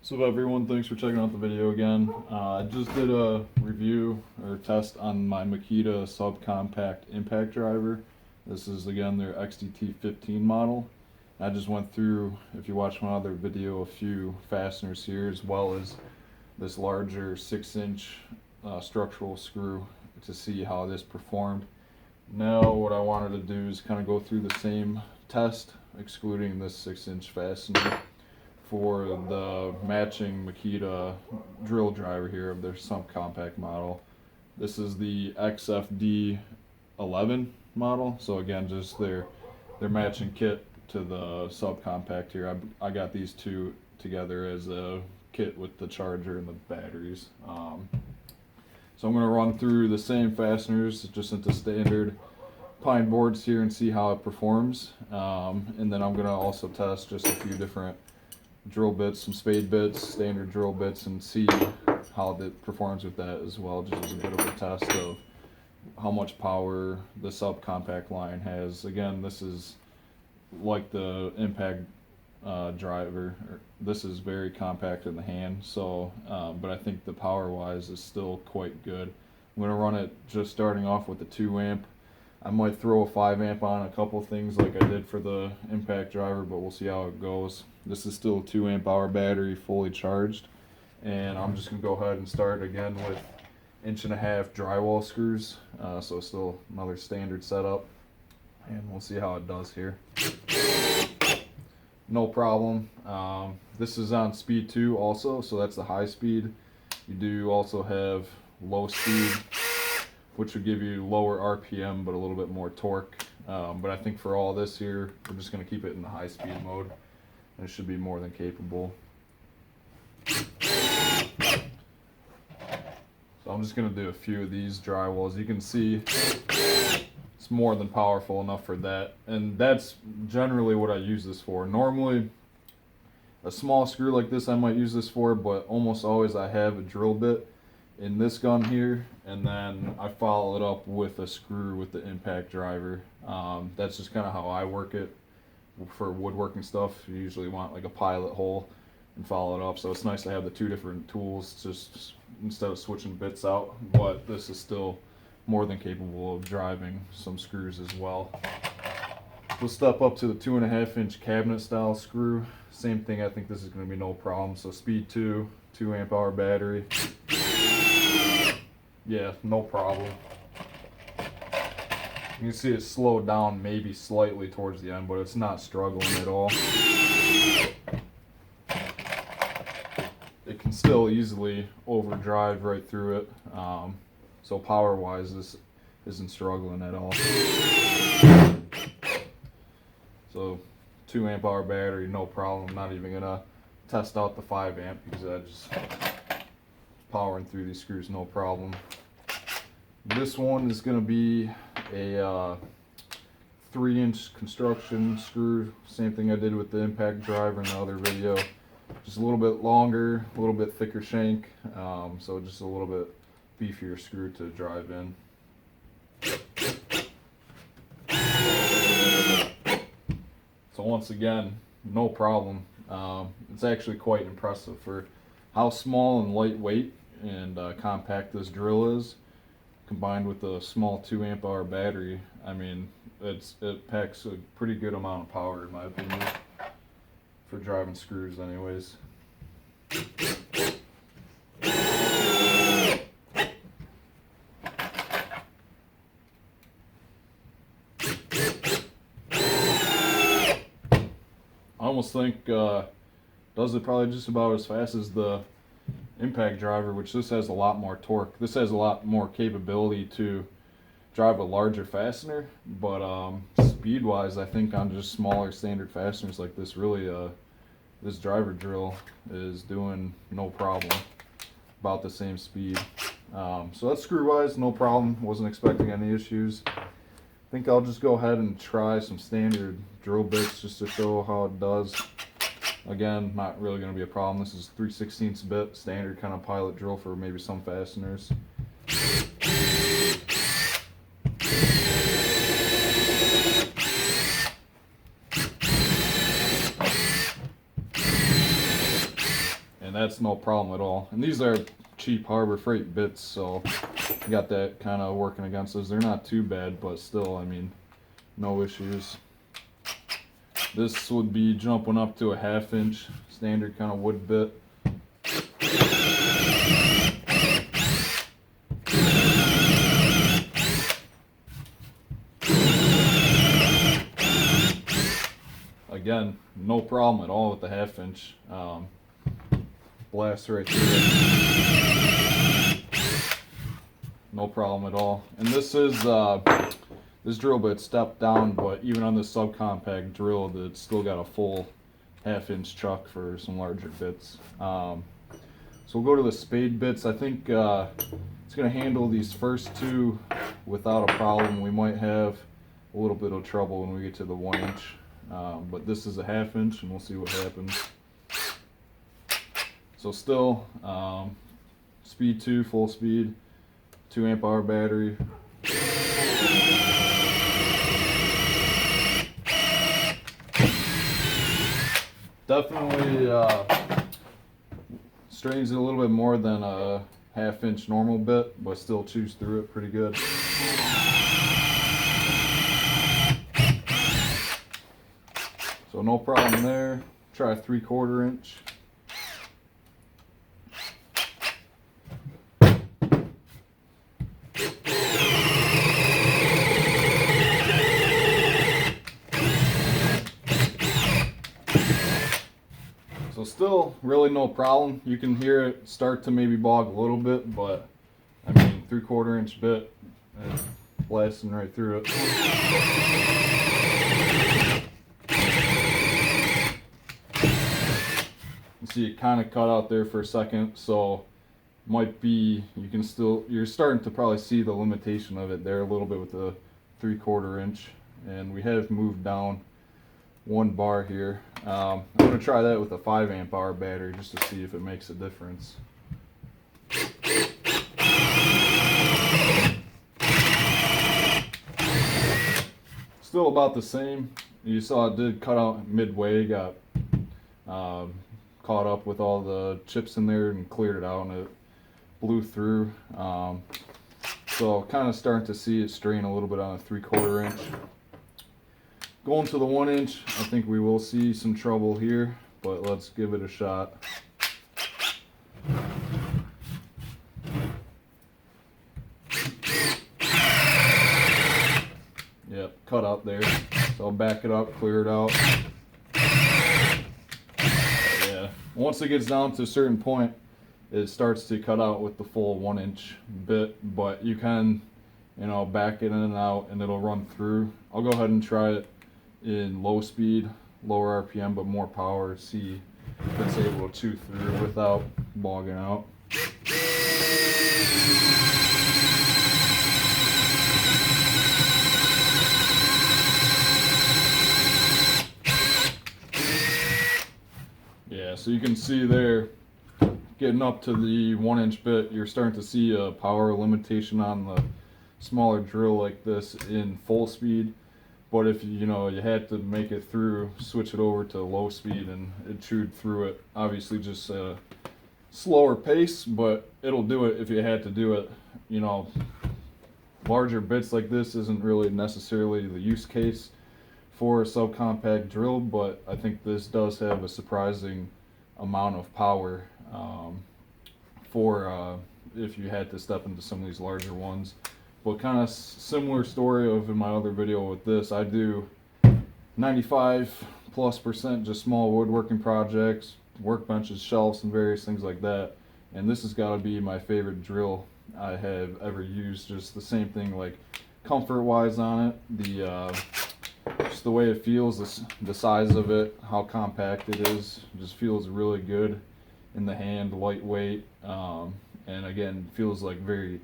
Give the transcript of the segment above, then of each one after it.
So everyone, thanks for checking out the video again. I just did a review or test on my Makita subcompact impact driver. This is again their XFD11 model. I just went through, if you watch my other video, a few fasteners here as well as this larger 6-inch structural screw to see how this performed. Now what I wanted to do is kind of go through the same test, excluding this 6-inch fastener, for the matching Makita drill driver here of their subcompact model. This is the XFD11 model, so again, just their matching kit to the subcompact here. I got these two together as a kit with the charger and the batteries. So I'm going to run through the same fasteners just into standard pine boards here and see how it performs, and then I'm going to also test just a few different drill bits, some spade bits, standard drill bits, and see how it performs with that as well, just as a bit of a test of how much power the subcompact line has. Again, this is like the impact driver. This is very compact in the hand, so but I think the power wise is still quite good. I'm going to run it just starting off with the 2 amp. I might throw a 5 amp on a couple things like I did for the impact driver, but we'll see how it goes. This is still a 2 amp hour battery fully charged, and I'm just going to go ahead and start again with 1.5-inch drywall screws, so still another standard setup, and we'll see how it does here. No problem. This is on speed 2 also, so that's the high speed. You do also have low speed, which would give you lower RPM but a little bit more torque. But I think for all this here, we're just going to keep it in the high speed mode, and it should be more than capable. So I'm just going to do a few of these drywalls. You can see it's more than powerful enough for that, and that's generally what I use this for. Normally a small screw like this I might use this for, but almost always I have a drill bit in this gun here, and then I follow it up with a screw with the impact driver. That's just kind of how I work it for woodworking stuff. You usually want like a pilot hole and follow it up, so it's nice to have the 2 different tools just instead of switching bits out, but this is still more than capable of driving some screws as well. We'll step up to the 2.5-inch cabinet style screw. Same thing, I think this is going to be no problem. So speed 2, 2 amp hour battery. Yeah, no problem. You can see it slowed down maybe slightly towards the end, but it's not struggling at all. It can still easily overdrive right through it. So power wise, this isn't struggling at all. So 2 amp hour battery, no problem. I'm not even gonna test out the 5 amp because I just powering through these screws, no problem. This one is going to be a 3-inch construction screw. Same thing I did with the impact driver in the other video. Just a little bit longer, a little bit thicker shank, so just a little bit beefier screw to drive in. So once again, no problem. It's actually quite impressive for how small and lightweight and compact this drill is, combined with a small 2 amp hour battery. I mean, it packs a pretty good amount of power in my opinion for driving screws anyways. I almost think does it probably just about as fast as the impact driver, which this has a lot more torque. This has a lot more capability to drive a larger fastener, but speed wise I think on just smaller standard fasteners like this, really this driver drill is doing no problem, about the same speed. So that's screw wise, no problem. Wasn't expecting any issues. I think I'll just go ahead and try some standard drill bits just to show how it does. Again, not really going to be a problem. This is 3/16 bit standard kind of pilot drill for maybe some fasteners. that's no problem at all. And these are cheap Harbor Freight bits, so you got that kind of working against us. They're not too bad, but still, I mean, no issues. This would be jumping up to a 1/2 inch standard kind of wood bit. Again, no problem at all with the 1/2 inch. Blast right through it. No problem at all. And this is this drill bit stepped down, but even on this subcompact drill, it's still got a full 1/2 inch chuck for some larger bits. So we'll go to the Spade bits. I think it's going to handle these first two without a problem. We might have a little bit of trouble when we get to the 1 inch. But this is a 1/2 inch, and we'll see what happens. So still, speed 2, full speed, 2 amp hour battery. Definitely strains it a little bit more than a 1/2 inch normal bit, but still chews through it pretty good. So no problem there. Try a 3/4 inch. So still really no problem. You can hear it start to maybe bog a little bit, but I mean 3/4 inch bit, blasting right through it. You see it kind of cut out there for a second, so might be you're starting to probably see the limitation of it there a little bit with the 3/4 inch, and we have moved down 1 bar here. I'm going to try that with a 5 amp hour battery just to see if it makes a difference. Still about the same. You saw it did cut out midway, got caught up with all the chips in there and cleared it out, and it blew through. So kind of starting to see it strain a little bit on a 3/4 inch. Going to the 1 inch, I think we will see some trouble here, but let's give it a shot. Yep, cut out there. So I'll back it up, clear it out. Yeah, once it gets down to a certain point, it starts to cut out with the full 1 inch bit, but you can, back it in and out and it'll run through. I'll go ahead and try it in low speed, lower RPM, but more power, see if it's able to chew through without bogging out. Yeah, so you can see there, getting up to the 1 inch bit, you're starting to see a power limitation on the smaller drill like this in full speed. But if you had to make it through, switch it over to low speed and it chewed through it. Obviously just a slower pace, but it'll do it if you had to do it. Larger bits like this isn't really necessarily the use case for a subcompact drill, but I think this does have a surprising amount of power for if you had to step into some of these larger ones. But kind of similar story of in my other video with this, I do 95+% just small woodworking projects, workbenches, shelves, and various things like that. And this has got to be my favorite drill I have ever used. Just the same thing, like comfort-wise on it, just the way it feels, the size of it, how compact it is, just feels really good in the hand, lightweight, and again feels like very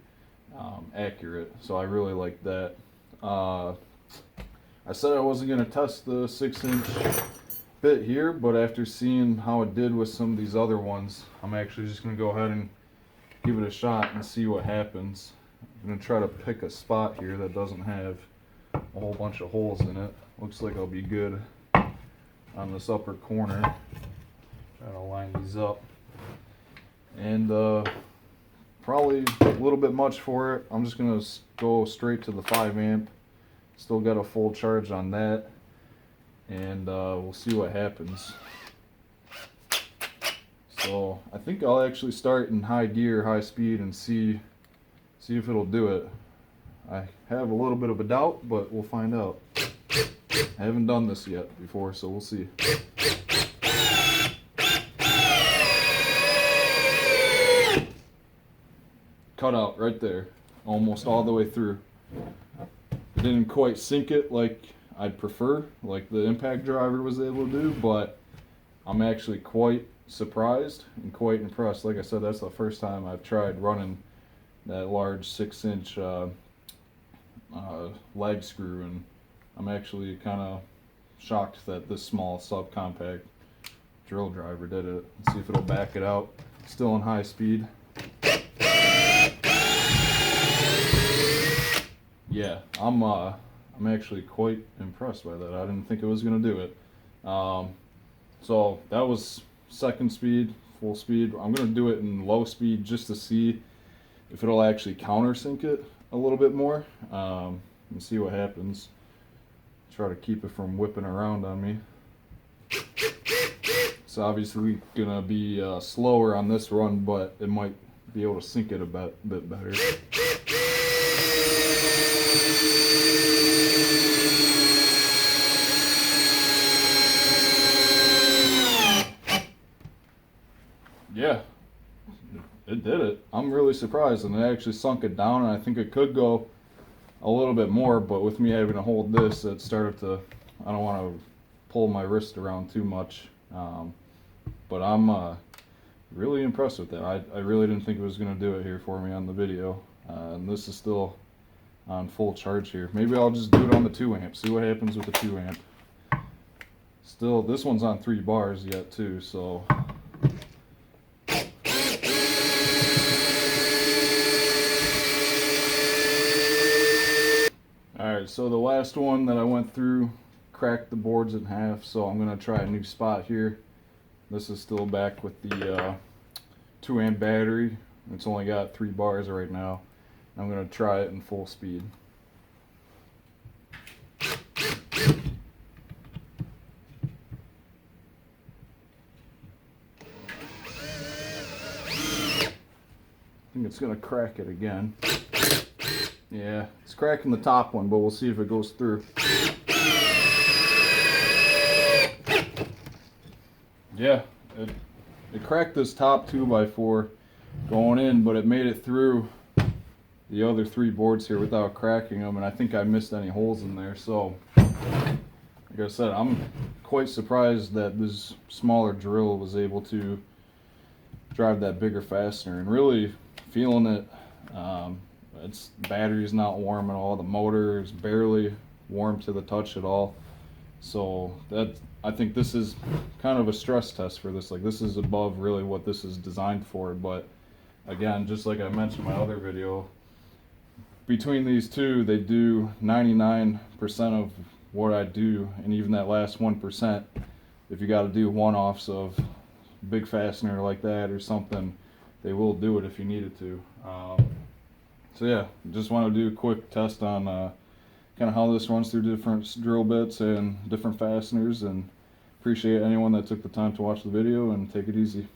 accurate, so I really like that. I said I wasn't going to test the 6-inch bit here, but after seeing how it did with some of these other ones, I'm actually just going to go ahead and give it a shot and see what happens. I'm going to try to pick a spot here that doesn't have a whole bunch of holes in it. Looks like I'll be good on this upper corner. Try to line these up. and probably a little bit much for it. I'm just gonna go straight to the 5 amp. Still got a full charge on that, and we'll see what happens. So I think I'll actually start in high gear, high speed, and see if it'll do it. I have a little bit of a doubt, but we'll find out. I haven't done this yet before, so we'll see. Cut out right there, almost all the way through. Didn't quite sink it like I'd prefer, like the impact driver was able to do, but I'm actually quite surprised and quite impressed. Like I said, that's the first time I've tried running that large 6-inch lag screw, and I'm actually kind of shocked that this small subcompact drill driver did it. Let's see if it'll back it out. Still in high speed. Yeah, I'm actually quite impressed by that. I didn't think it was gonna do it. So that was second speed, full speed. I'm gonna do it in low speed just to see if it'll actually countersink it a little bit more, and see what happens. Try to keep it from whipping around on me. It's obviously gonna be slower on this run, but it might be able to sink it a bit better. Yeah, it did it. I'm really surprised, and it actually sunk it down, and I think it could go a little bit more, but with me having to hold this, it started to, I don't want to pull my wrist around too much, but I'm really impressed with that. I really didn't think it was going to do it here for me on the video, and this is still on full charge here. Maybe I'll just do it on the 2 amp, see what happens with the 2 amp. Still, this one's on 3 bars yet too, so. Alright, so the last one that I went through cracked the boards in half, so I'm going to try a new spot here. This is still back with the 2 amp battery. It's only got 3 bars right now. I'm going to try it in full speed. I think it's going to crack it again. Yeah, it's cracking the top one, but we'll see if it goes through. Yeah, it cracked this top 2x4 going in, but it made it through the other 3 boards here without cracking them, and I think I missed any holes in there. So, like I said, I'm quite surprised that this smaller drill was able to drive that bigger fastener, and really feeling it. Its battery's not warm at all. The motor is barely warm to the touch at all. So that, I think this is kind of a stress test for this. Like, this is above really what this is designed for. But again, just like I mentioned in my other video, between these two, they do 99% of what I do, and even that last 1%, if you got to do one-offs of big fastener like that or something, they will do it if you needed to. So yeah, just want to do a quick test on kind of how this runs through different drill bits and different fasteners, and appreciate anyone that took the time to watch the video, and take it easy.